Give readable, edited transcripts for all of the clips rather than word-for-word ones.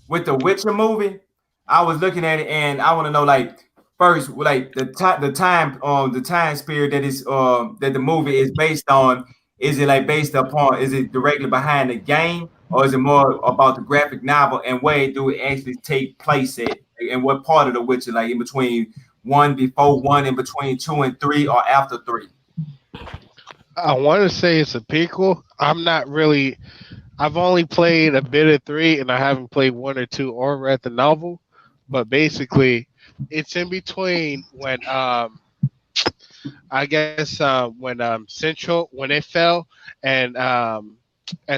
with the Witcher movie, I was looking at it and I want to know like first like the time period that is that the movie is based on. Is it like based upon? Is it directly behind the game, or is it more about the graphic novel and where do it actually take place at? And what part of the Witcher, like in between one, before one, in between two and three, or after three? I want to say it's a prequel. I'm not really. I've only played a bit of three, and I haven't played one or two or read the novel. But basically, it's in between when I guess when Central when it fell, and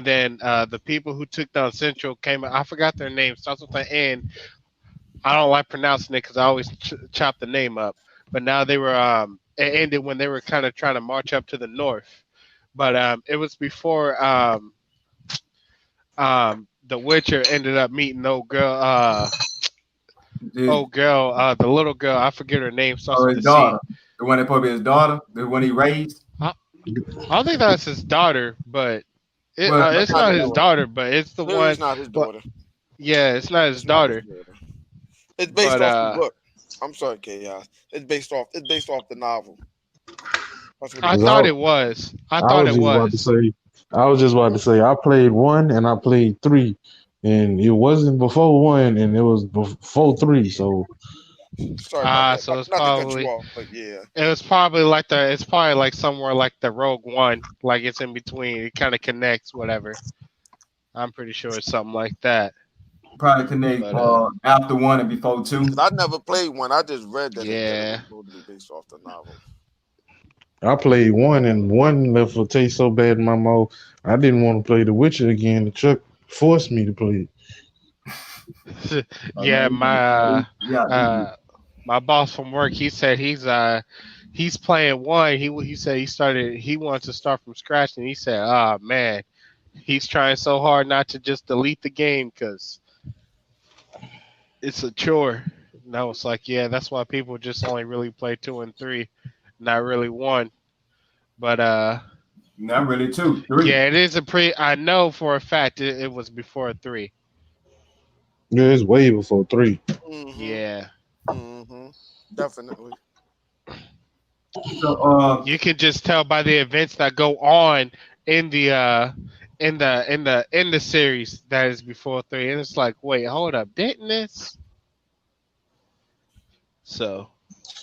then the people who took down Central came. I forgot their name. Starts with an N. I don't like pronouncing it because I always chop the name up. But now they were it ended when they were kind of trying to march up to the north. But it was before the Witcher ended up meeting the The, the little girl. I forget her name. Starts or with his a C. daughter, the one that probably his daughter, the one he raised. I, I don't think that's his daughter, but Well, That's it's not not his his daughter. daughter. But it's the Clearly, it's one. not his Well, daughter. yeah, it's not his It's not his daughter. daughter. It's based But off the book. I'm sorry, Chaos. It's based off the novel. That's what it I 'Cause is. thought it was. I I thought was it just about to was. say, I was just about to say, I played one and I played three, and it wasn't before one, and it was before three. So Sorry about that. So it's Not to cut you probably off, but yeah. it was probably like the it's probably like somewhere like the Rogue One, like it's in between. It kind of connects, whatever. I'm pretty sure it's something like that. probably connect But after one and before two. Because I never played one. I just read that it was yeah, supposed to be based off the novel. I played one, and one left a taste so bad in my mouth. I didn't want to play The Witcher again. The Chuck forced me to play Oh no, yeah. you got to, yeah, My boss from work, he said he's playing one. He said he wants to start from scratch, and he said, "Ah man, he's trying so hard not to just delete the game because it's a chore." And I was like, "Yeah, that's why people just only really play two and three, not really one." But not really two, three. yeah, it is a pre. I know for a fact it was before three. it. Yeah, it's way before three. Mm-hmm. Yeah, Mm-hmm. Definitely. So you can just tell by the events that go on in the in the series that is before three, and it's like, wait, hold up, didn't this? So,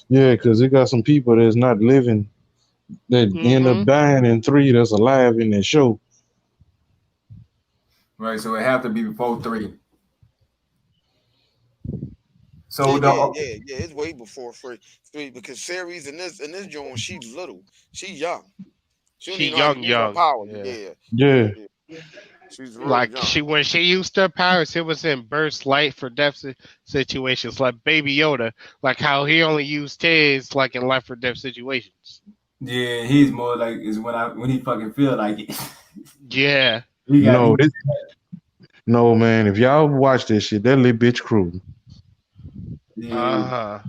Yeah, because it got some people that's not living that end up hmm dying in three that's alive in that show. right, so it have to be before three. Yeah, So the yeah, yeah, yeah. It's way before three because series in this joint, she's little. She's young. She don't she even know how to use her young, power. yeah. Yeah, Yeah, yeah. She's real Like young. when she used her powers, it was in burst life or death situations, like Baby Yoda, like how he only used his like in life or death situations. yeah, he's more like is when he fucking feel like it. Yeah, he got he, no, no man. If y'all watch this shit, that little bitch cruel. yeah, uh huh,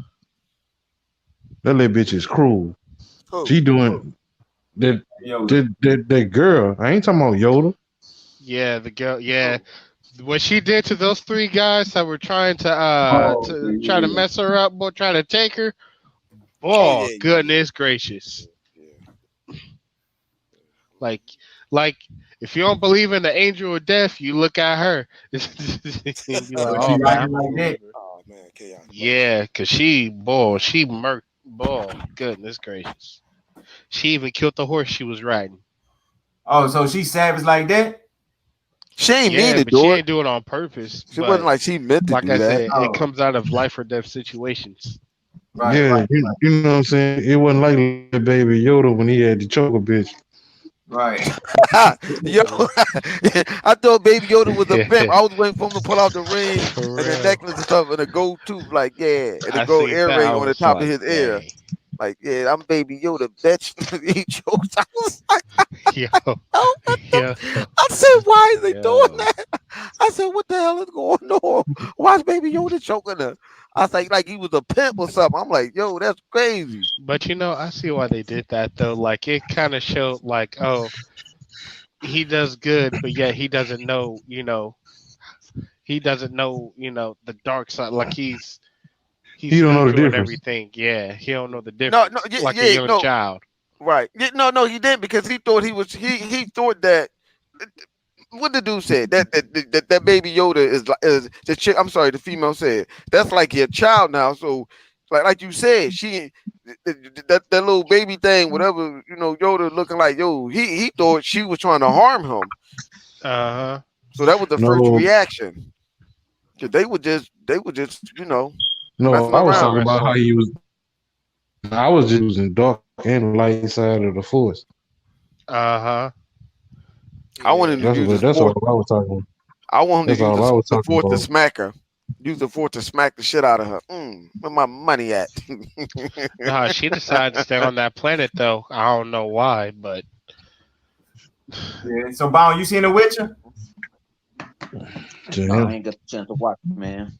That little bitch is cruel. Who? She doing that. Yoda. That girl. I ain't talking about Yoda. yeah, the girl, yeah. Who? What she did to those three guys that were trying Oh, to okay, try to yeah, mess her up, but try to take her. Oh Oh, yeah, yeah, yeah, goodness gracious! yeah. Like, like if you don't believe in the angel of death, you look at her. You be like, but she oh man, like I'm it a like that. believer. Oh man, chaos. Yeah, cause she murked, boy, goodness gracious. She even killed the horse she was riding. Oh, so she savage like that? She ain't mean Yeah, to but she do it. ain't do it on purpose. She wasn't But like she meant to like do I that. said, it Oh, comes out of life or death situations. right, Yeah, right, you know what I'm saying. It wasn't like little baby Yoda when he had the choker bitch. right. Yo, I thought Baby Yoda was a pimp. Yeah, I was waiting for him to pull out the ring for and the real. necklace and stuff and a gold tooth, like yeah, and a I gold seen that. earring I on the was top of like, his ear. dang, Like, yeah, I'm Baby Yoda, bitch. He choked. I was like, yo, oh, what the? yo, I said, why is they doing yo. that? I said, what the hell is going on? Why is Baby Yoda choking her? I was like he was a pimp or something. I'm like, yo, that's crazy. But I see why they did that though. Like it kind of showed, like, oh, he does good, but yet he doesn't know. he doesn't know, the dark side. Like He he's don't know the neutral and difference. everything. Yeah, he don't know the No, no, difference. yeah, Like a yeah, young no, child. right. Yeah, no, he didn't because he thought he thought that what the dude said that baby Yoda is the chick. I'm sorry, the female said that's like your child now. So like you said, that little baby thing, whatever Yoda looking like he thought she was trying to harm him. Uh huh. So that was the first No, reaction. 'Cause they were just no, messing I was around. talking about how he was. I was just using dark and light side of the force. Uh huh. I want him to Yeah. use his That's all force. I was talking about. I want him That's to use all I was the talking force to about. smack her. Use the force to smack the shit out of her. Where my money at? Nah, she decided to stay on that planet though. I don't know why, but Yeah. So, Bound, you seen The Witcher? To No, I him. ain't got the chance to watch it, man.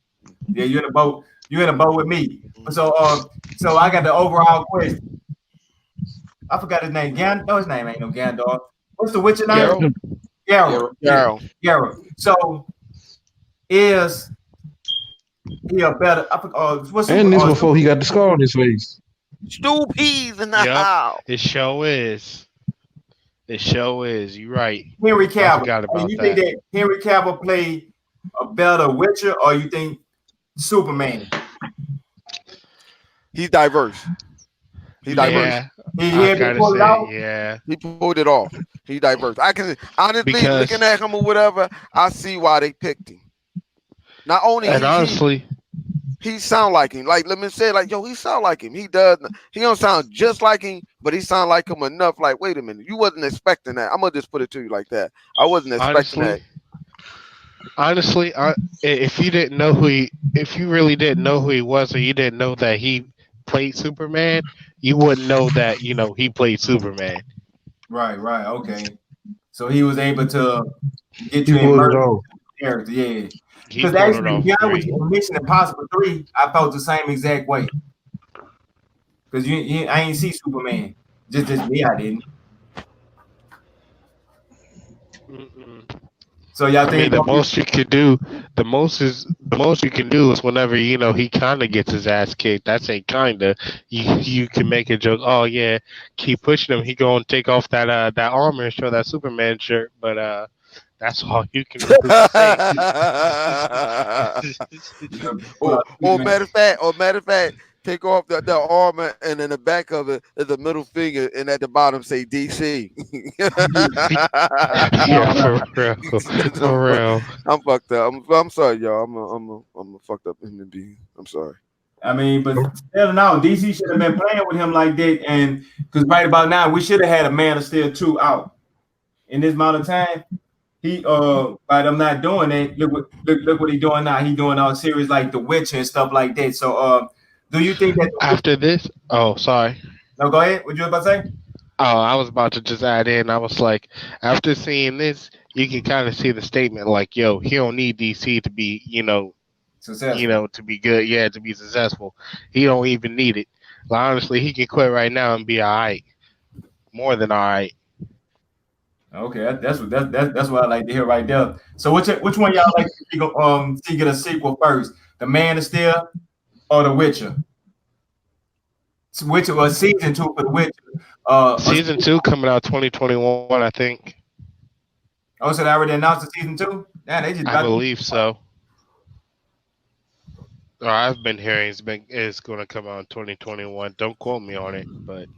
Yeah, you're in the boat. You're in the boat with me. So I got the overall question. I forgot his name. No, his name ain't no Gandalf. What's the Witcher name? Gerald. Geralt. Yeah, Girl. Geralt. So is he a better? What's super? And this before he got the scar on his face. Stew peas in the Yep. house. It show is. It show is. You right. Henry I Cavill. forgot And about you think that. that Henry Cavill played a better Witcher, or you think Superman? He's diverse. He's diverse. Yeah, He I had been gotta pulled it say, out. yeah, He pulled it off. He's diverse. I can honestly because looking at him or whatever, I see why they picked him. Not only and honestly, he sound like him. Like let me say, like he sound like him. He does. He don't sound just like him, but he sound like him enough. Like wait a minute, you wasn't expecting that. I'm gonna just put it to you like that. I wasn't expecting that. honestly, if you didn't know if you really didn't know who he was, or you didn't know that he played Superman, you wouldn't know that he played Superman. Right. Okay. So he was able to get He you pulled it immersed off. in the character. Yeah. He Because pulled it actually, to off be honest with great. you, Mission Impossible 3, I felt the same exact way. Because I ain't see Superman. Just me, I didn't. Mm-mm. So y'all I think mean, it's gonna be the most you can do is whenever he kind of gets his ass kicked. That's a kinda. You can make a joke. Oh yeah, keep pushing him. He gonna take off that armor and show that Superman shirt. But that's all you can really say. pull out or Superman? matter of fact, take off the armor and in the back of it is a middle finger, and at the bottom say DC. Yeah, for real, for real. I'm fucked up. I'm sorry, y'all. I'm a fucked up human being. I'm sorry. I mean, but still, no, DC should have been playing with him like that. And because right about now, we should have had a Man of Steel 2 out in this amount of time. He by them not doing it, look what he doing now. He doing all series like The Witcher and stuff like that. So do you think that After this, oh sorry. no, go ahead. What you about to say? Oh, I was about to just add in. I was like, after seeing this, you can kind of see the statement like, "Yo, he don't need DC to be, Successful. to be good. Yeah, to be successful. He don't even need it. Like, honestly, he can quit right now and be all right, more than all right." Okay, that's what I like to hear right there. So which one y'all like to see get a sequel first? The Man of Steel or The Witcher? Witcher was season 2 for The Witcher. Season 2 coming out 2021, I think. Oh, so they already announced the season 2? Yeah, they just I got believe so. Or I've been hearing it's going to come out in 2021. Don't quote me on it, but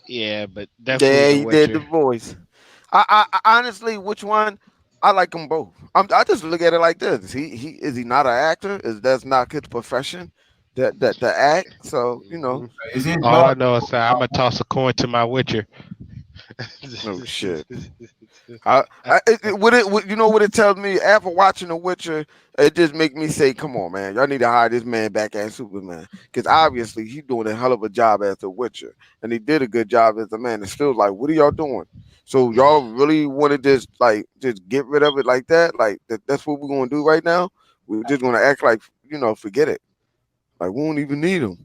yeah, but definitely Yeah, The he did the Witcher. voice. I honestly, which one? I like them both. I just look at it like this: he is he not an actor? Is that's not his profession? That the act. So Mhm. is his All blood. I know is that I'm gonna toss a coin to my Witcher. no shit. You know what it tells me after watching The Witcher? It just make me say, "Come on, man, y'all need to hire this man back as Superman," because obviously he's doing a hell of a job as The Witcher, and he did a good job as a man. It's still like, what are y'all doing? So y'all really want to just get rid of it like that? Like that's what we're gonna do right now? We're just gonna act like forget it. Like we don't even need him.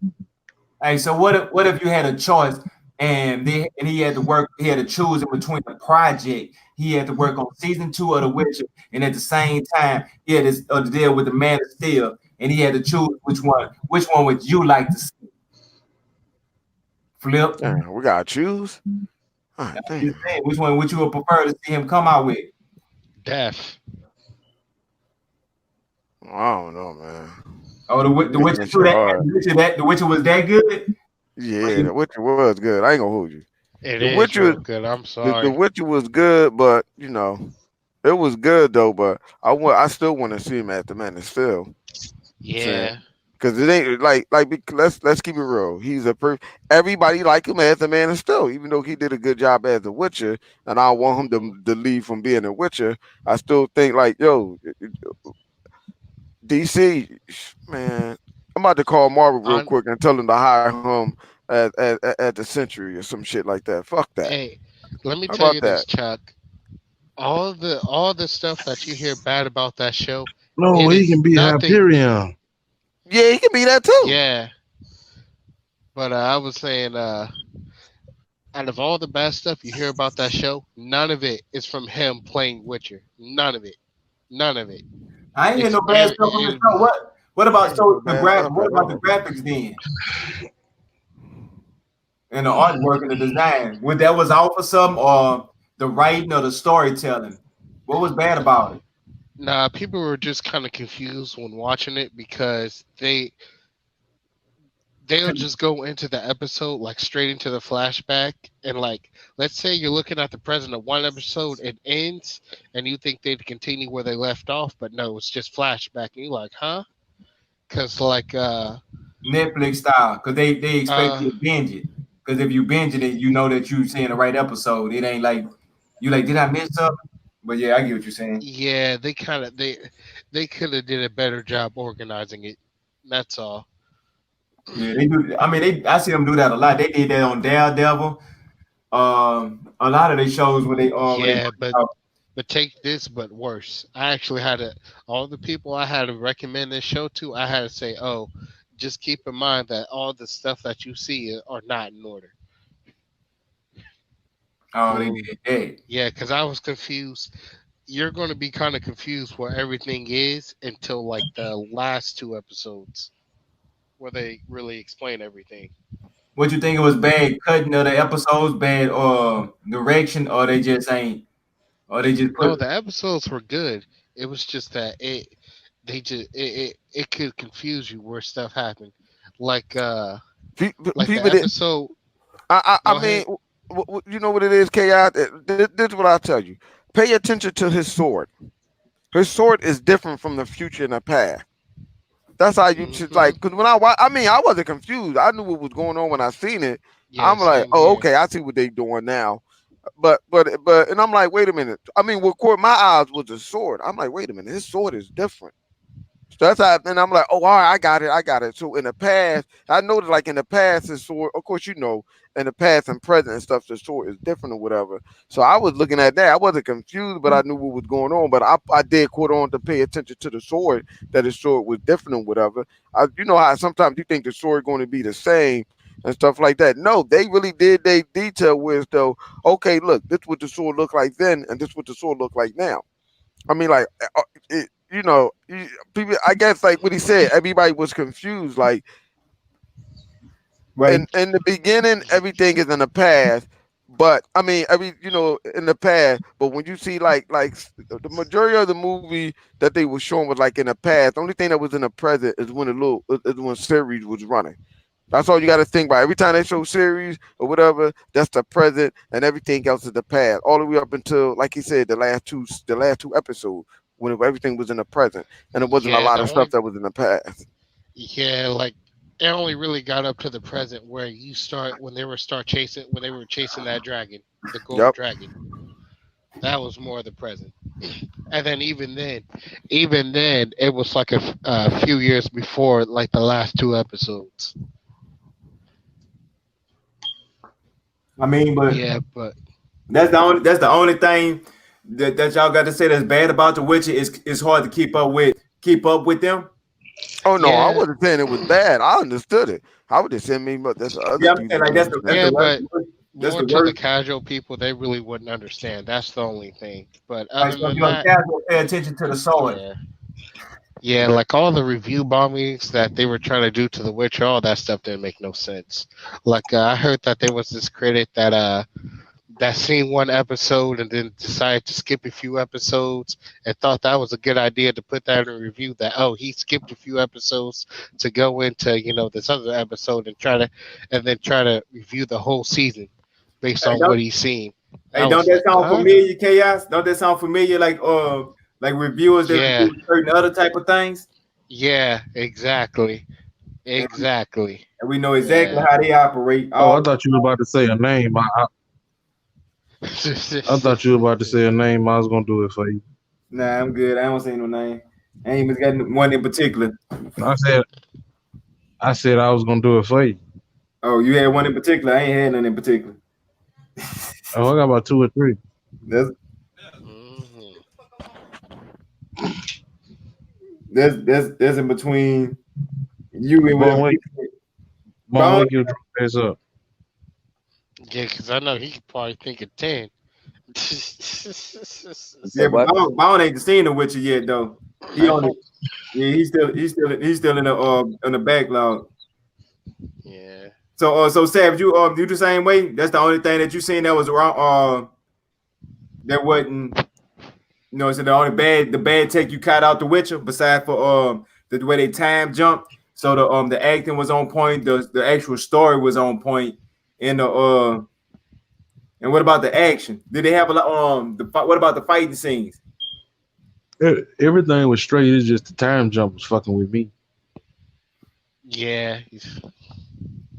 Hey, so what if you had a choice and he had to work. He had to choose in between the project. He had to work on season 2 of The Witcher, and at the same time, he had to deal with the Man of Steel, and he had to choose which one. Which one would you like to see? Flip. Damn, we gotta choose. Ah, You damn. saying which one would you prefer to see him come out with? Death. I don't know, man. Oh, the Making Witcher this two shit that hard. the Witcher was that good. Yeah, The Witcher was good. I ain't gonna hold you. It The is Witcher, real good. I'm the sorry. Witcher was good, but it was good though. But I still want to see him at the Man of Steel. Saying Yeah. because it ain't let's keep it real. He's everybody like him as the Man of Steel, even though he did a good job as the Witcher, and I want him to leave from being a Witcher. I still think like DC, man. I'm about to call Marvel real On quick and tell him to hire him at the Century or some shit like that. Fuck that. Hey, let me How tell about you that? this, Chuck. All the stuff that you hear bad about that show, No, it he is can be nothing. Hyperion. Yeah, he can be that too. Yeah, but I was saying, out of all the bad stuff you hear about that show, none of it is from him playing Witcher. None of it. None of it. I ain't hear It's no bad every. stuff on the It, show. What about Ain't no so the bad stuff what at about the all. graphics then and the artwork and the design? Would that was off or something or the writing or the storytelling? What was bad about it? nah, people were just kind of confused when watching it because they'll just go into the episode like straight into the flashback and like let's say you're looking at the present of one episode, it ends and you think they'd continue where they left off, but no, it's just flashback and you're like, huh? Because like Netflix style, because they expect uh you to binge it. Because if you binge it, you know that you seeing the right episode. It ain't like you like, did I miss something? But yeah, I get what you're saying. yeah, they could have did a better job organizing it. That's all. Yeah, they do. I mean, I see them do that a lot. They did that on Daredevil. A lot of their shows when they Yeah, bring out. but take this, but worse. I actually had to, all the people I had to recommend this show to, I had to say, oh, just keep in mind that all the stuff that you see are not in order. Oh, they Mm. did that. Yeah, because I was confused. You're going to be kind of confused where everything is until like the last two episodes where they really explain everything. What you think it was bad cutting of the episodes, bad direction, or they just ain't, or they just No, put. the episodes were good. It was just that it could confuse you where stuff happened. Like uh like the People that episode. I Go mean, ahead. you know what it is, Chaos. This is what I tell you. Pay attention to his sword. His sword is different from the future and the past. That's how you should Hmm. like. Because when I wasn't confused. I knew what was going on when I seen it. Yeah, I'm like, same oh, here. okay, I see what they doing now. And I'm like, wait a minute. I mean, what caught my eyes was the sword. I'm like, wait a minute, his sword is different. So that's how, and I'm like, oh, all right, I got it. So in the past, I noticed like in the past, his sword, of course, in the past and present and stuff, the sword is different or whatever. So I was looking at that. I wasn't confused, but I knew what was going on. But I did quote on to pay attention to the sword, that his sword was different or whatever. You know how sometimes you think the sword going to be the same and stuff like that. No, they really did they detail with though, okay, look, this what the sword looked like then, and this what the sword look like now. I mean, like, people. I guess like what he said, everybody was confused. Like Right. in the beginning, everything is in the past. But I mean, in the past. But when you see the majority of the movie that they were showing was like in the past. The only thing that was in the present is when series was running. That's all you got to think about. Every time they show series or whatever, that's the present, and everything else is the past. All the way up until, like he said, the last two episodes when everything was in the present, and it wasn't a Yeah, lot the of stuff only that was in the past. yeah, like it only really got up to the present where you start when they were chasing that dragon, the gold Yep. dragon. That was more the present. And then even then, it was like a few years before, like the last two episodes. I mean, but Yeah, but that's the only thing that y'all got to say that's bad about the Witcher is it's hard to keep up with them. Oh no, I yeah, wasn't saying it was bad. I understood it. I would just send me, but that's the other Yeah, I'm dude saying that like didn't that's the understand yeah, it. but That's More the to the worst. casual people, they really wouldn't understand. That's the only thing. But Like other so, if than you're a that, casual, pay attention to the sword. yeah. Yeah, like all the review bombings that they were trying to do to The Witcher, all that stuff didn't make no sense. Like I heard that there was this critic that seen one episode and then decided to skip a few episodes and thought that was a good idea to put that in a review. That he skipped a few episodes to go into this other episode and then try to review the whole season based Hey, on what he's seen. I don't was that like, sound huh? familiar, Chaos? Don't that sound familiar? Like reviewers that Yeah, review certain other type of things, yeah, exactly, and exactly. we know exactly Yeah. how they operate. Oh, I All thought you were about to say a name. I thought you were about to say a name. I was gonna do it for you. nah, I'm good. I don't say no name. I ain't even got one in particular. I said I was gonna do it for you. Oh, you had one in particular. I ain't had none in particular. Oh, I got about two or three. That's Mhm. that's in between you and Bone whatever. wake, bone Bone, wake your drunk ass up. Yeah, because I know he could probably think of 10. Say yeah, but what? Bone ain't seen the Witcher yet though. He on it. Yeah, he's still in the backlog. Yeah. So Sav, you the same way? That's the only thing that you seen that was wrong. That wasn't so the bad take you caught out the Witcher. Besides for the way they time jumped, so the acting was on point. The actual story was on point. And and what about the action? Did they have a lot? What about the fighting scenes? Everything was straight. It's just the time jump was fucking with me. Yeah.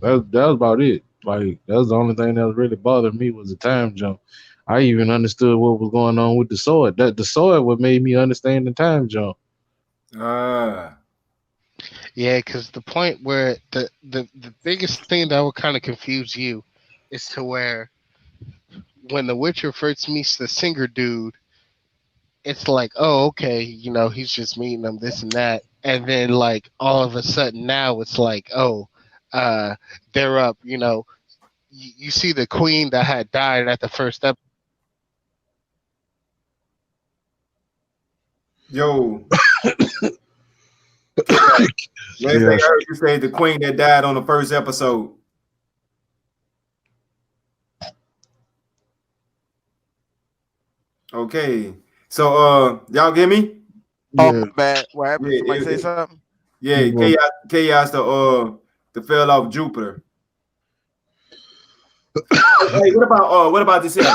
That was about it. Like that was the only thing that was really bothering me was the time jump. I even understood what was going on with the sword. That the sword what made me understand the time jump. Ah, Yeah, because the point where the biggest thing that would kind of confuse you is to where when the Witcher first meets the singer dude, it's like, oh, okay, he's just meeting him, this and that. And then, like, all of a sudden now it's like, oh, uh, they're up, you see the queen that had died at the first episode. yo, last thing Yeah, I heard you say the queen that died on the first episode. Okay, so y'all get me? Oh, yeah. my bad. What happened? Yeah, Somebody say something? yeah, chaos the fell off Jupiter. Hey, what about this here?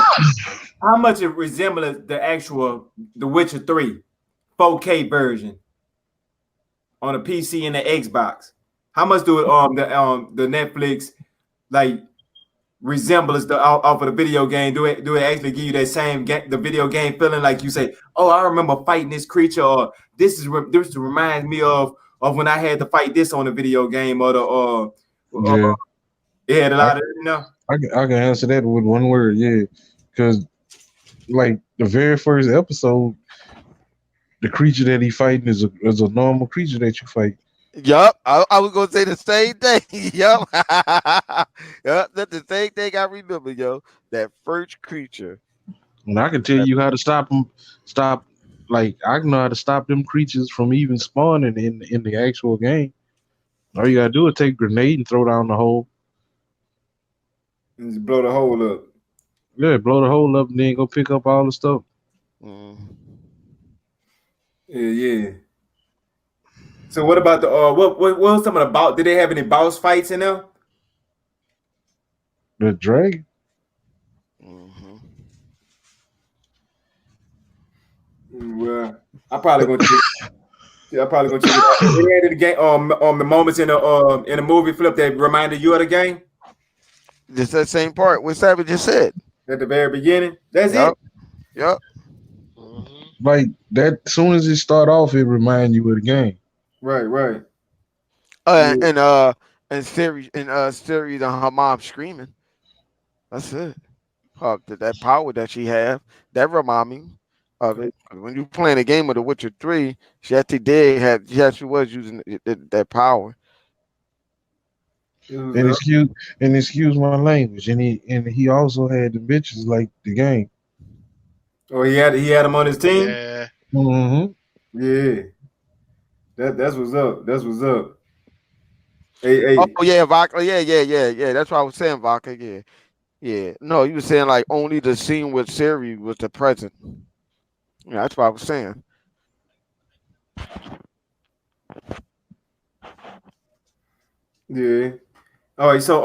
How much it resembles the actual The Witcher 3 4K version on the PC and the Xbox? How much do it the Netflix like resembles the off of the video game? Do it actually give you that same the video game feeling like you say, oh, I remember fighting this creature, or this reminds me of when I had to fight this on the video game, or Yeah. it had a I, lot of. I can answer that with one word. Yeah, because like the very first episode, the creature that he fighting is a normal creature that you fight. Yup. I was gonna say the same thing. Yup. Yup. That's the same thing I remember, yo. That first creature. And I can tell you how to stop them. Stop. Like I know how to stop them creatures from even spawning in the actual game. All you gotta do is take a grenade and throw down the hole. And just blow the hole up. Yeah, blow the hole up and then go pick up all the stuff. Mm. Yeah. So what about the what was some of the boss? Did they have any boss fights in there? The dragon. Mm-hmm. Well, I probably gonna check. Yeah, I probably gonna check it out. They had the game the moments in the movie flip that reminded you of the game Just that same part. What Savage just said. at the very beginning. That's Yup. it. Yup. Mhm. Like that. As soon as it start off, it remind you of the game. Right. Uh, Yeah. and uh, and Siri and her mom screaming. That's it. That power that she have, that remind me of it. When you playing a game of The Witcher 3, she actually was using that power. It was And up. excuse my language. And he also had the bitches like the game. Oh, he had him on his team. Yeah. Mm-hmm. Yeah, that's what's up. That's what's up. Hey, Oh hey, yeah, vodka. Yeah. That's what I was saying, vodka. Yeah, yeah. No, you were saying like only the scene with Siri was the present. Yeah, that's what I was saying. yeah. All right, so